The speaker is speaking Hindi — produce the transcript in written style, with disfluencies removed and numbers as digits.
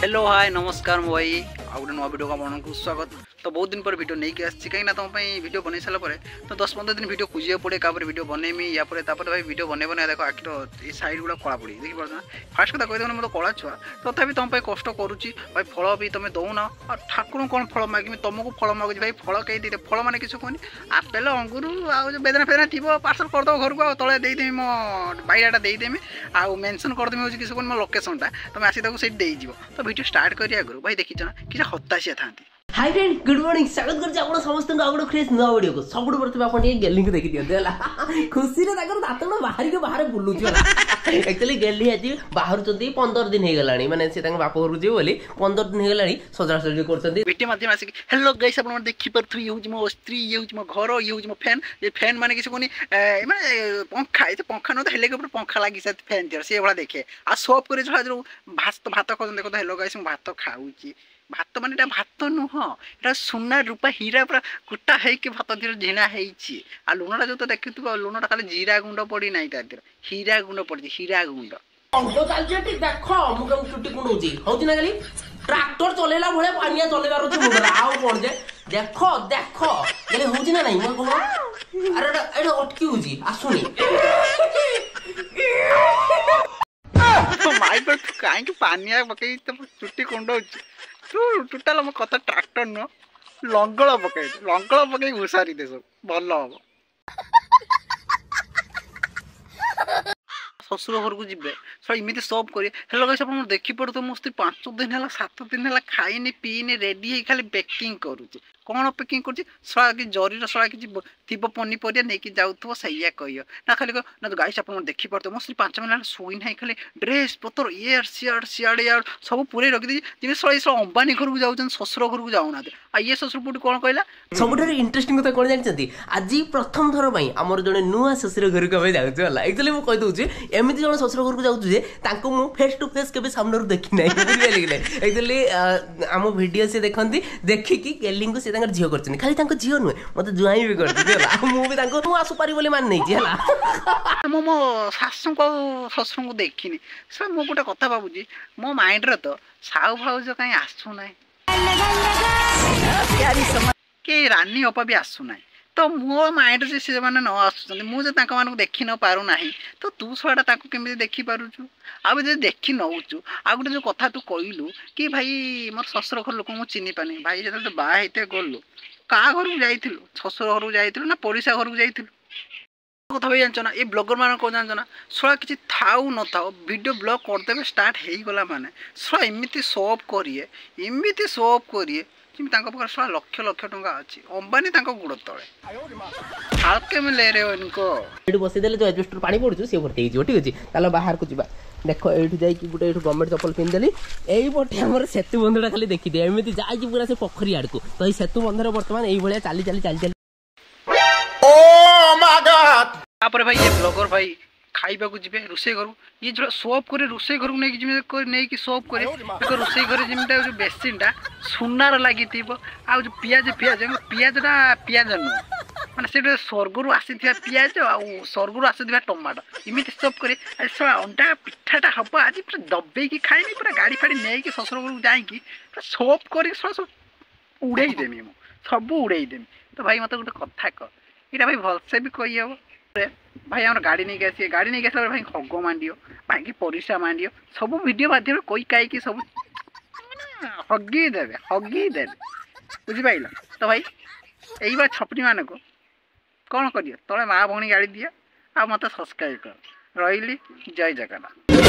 हेलो हाय नमस्कार मो भाई आ गए नुआ वीडियो का स्वागत। तो बहुत दिन पर वीडियो नहीं आसी कहीं तुम वीडियो बन सारा तो 10-15 दिन वीडियो खोजा पड़े क्या वीडियो बनईमी या भाई वीडियो बने बने देख आखिर ये साइड गुड़ा कला पड़ी देखिए फास्ट कथा कहीदेव मतलब कला छुआ तथापि तुम कष्ट करुच्ची भाई फल भी तुम दौन और ठाकुर कौन फल मागमी तुमको फल मागुच भाई फल कहीं दे फल मैंने किसी कहनी आपेल अंगूर आज बेदना फेदना थी पार्सल करदेव घर को तले देदेमी मो बाइराटा देदेमी आउ मेंशन करदेमी हूँ किसी मो लोकेशनटा तुम आसी तो वीडियो स्टार्ट करिया आगु भाई देखी ना कि हताशिया था। हाय फ्रेंड गुड मॉर्निंग स्वागत करछि आपण समस्त आगो फ्रेश नुआ वीडियो को सबुठ प्रथम आपण ये गेलिंग को देखि दियते हला खुशी रे ताकर दातण बाहर के बाहर बुल्लु छ एक्चुअली गेली आजि बाहर चंदी 15 दिन हे गलानी माने से तांग बाप घर जे बोली 15 दिन हे गलानी सजरा सजरी करछंदी वीडियो माध्यम आसी हेलो गाइस आपण देखि परथु यूज मो स्त्री यूज मो घर यूज मो फैन ये फैन माने किछ कोनी माने पंखा ए पंखा न तो हेले के ऊपर पंखा लागी से फैन जर से बडा देखे आ सब करे छला जो भात को देखो हेलो गाइस मो भात खाउची भात माने भात नुह एटा सुना रूपा हीरा पूरा कुटा है कि भात धीरे झिणा है आ लुणटा जो तो देखुव लुणटा खाली जीरा गुंड पड़ी ना हीरा गुंड पड़ी हीरा गुंड अंगो चालजे ठीक देखो मु कम चुटी कुंडौची होची ना खाली ट्रैक्टर चलेला भले पानिया चलेबार छ मुडरा आउ कोन जे देखो देखो गले होची ना नहीं मो को अरे एटा अटकी होची आसुनी माई पर काहे कि पानिया पकई तो चुटी कुंडौची तू टोटाल मो कथा ट्रैक्टर न लंगल पकई घुसारी दे सब भल हम ससुर घर को जीवे सर इमती सब करें हेलो गाइस आप देखी पड़ो तो मस्ती 5 दिन है 7 दिन है खाईनी पीनी रेडी है खाली पैकिंग करुचे कौन पैकिंग कर सड़ा कि जरी सड़ा कि थी पनीपरिया नहीं जाऊ सैया कह ना खाली ना तो गाइस आप देखी पड़ते मस्ती 5 मिनट शोई ना खाली ड्रेस पतर इयर सियाड़ सियाड़े यार सब पूरे रखी जमी सड़ा सड़ा अंबानी घर को जाऊँ ससुर घर को जाऊना आ ये ससुर पुटी कौन कहला सब इंटरेस्टिंग कथा कौन जानते आज प्रथम थर आमर जड़े नुआ ससुर घर को जाऊँ एक्चुअली मुझे कहीदे एमती जन ससुर घर को जाऊँ फेस टू फेस के सामने देखी ना बुझे एक्चुअली आम भिडियो से देखती देखिकी गेलिंग से झील कर खाली झील नुहे मत जुआई भी कर आसुपारी बोली मान नहीं मो शाशु को ससुर को देखनी सर मु गोटे कथा भावुची मो माइंड रे तो साउ भाउज कहीं आसुना के रानी अपा भी आसुना तो मो माइंड से मैंने न आसुच्च मुझे देखी न पारू ना तो तू छुआटा केमी देखी पारुचु आ देखी नौचु आ गोटे जो कथा तू कहलु कि भाई मोर ससुर घर लोक मुझे चिन्ह पानी भाई जो बाहते गलु क्या घर को जाइलु ससुर घर को जाइलु ना पड़ोसा घर को जाइलु कथा भाई जानच ना ये ब्लगर मान कौन जानच ना सड़ा किसी थाऊ न था वीडियो ब्लग करदे स्टार्ट हो गला माने सड़ा एमती सब करिए एमती सब करिए कि सड़ा लक्ष लक्ष टंका अच्छी अंबानी गुड़ तले हालके में ले रहे हो इनको बसईदे जो एडजस्टर पानी पड़ू सी भर्ती हो ठीक अच्छे ताल बाहर को जा देख ये गोटे गवर्नमेंट चप्पल पिंधदेली यहीपटे आम सेतु बंधटा खाली देखी एमती जाइए पूरा से पोखरी आड़ को तो ये सेतु बंधर बर्तमान यही चली चली चली चली भाई ये ब्लगर भाई खाइबा को जीवे रोसे घर ये जो सब करे रोसे घर नहीं सब करे रोसे घर जमी जो बेसिनटा सुनार लगी आ जो पियाज पियाज पियाजटा पियाज नुह माने से स्वर्गर आसी पियाज आर्गर आसी टमाटो इमती सब करे अंडा पिठाटा हम आज पूरा दबे की खाइनी पूरा गाड़ी फाड़ी नहीं ससुर घर को जाकि सब कर सब उड़ेदेमी सब उड़ेदेमी तो भाई मत गोटे कथा कह यहाँ भाई भलसे भी कही हम भाई आम गाड़ी नहीं आसी गाड़ी नहीं आसा भाई हग मांडियो भाई की परिस्रा मांडियो सब वीडियो माध्यम कई कई सब हगीदे बुझिपाल तो भाई यही बार छपरी मान को कौन कर तले माँ भौणी गाड़ी दिया आ मत सब्सक्राइब कर रही जय जगन्नाथ।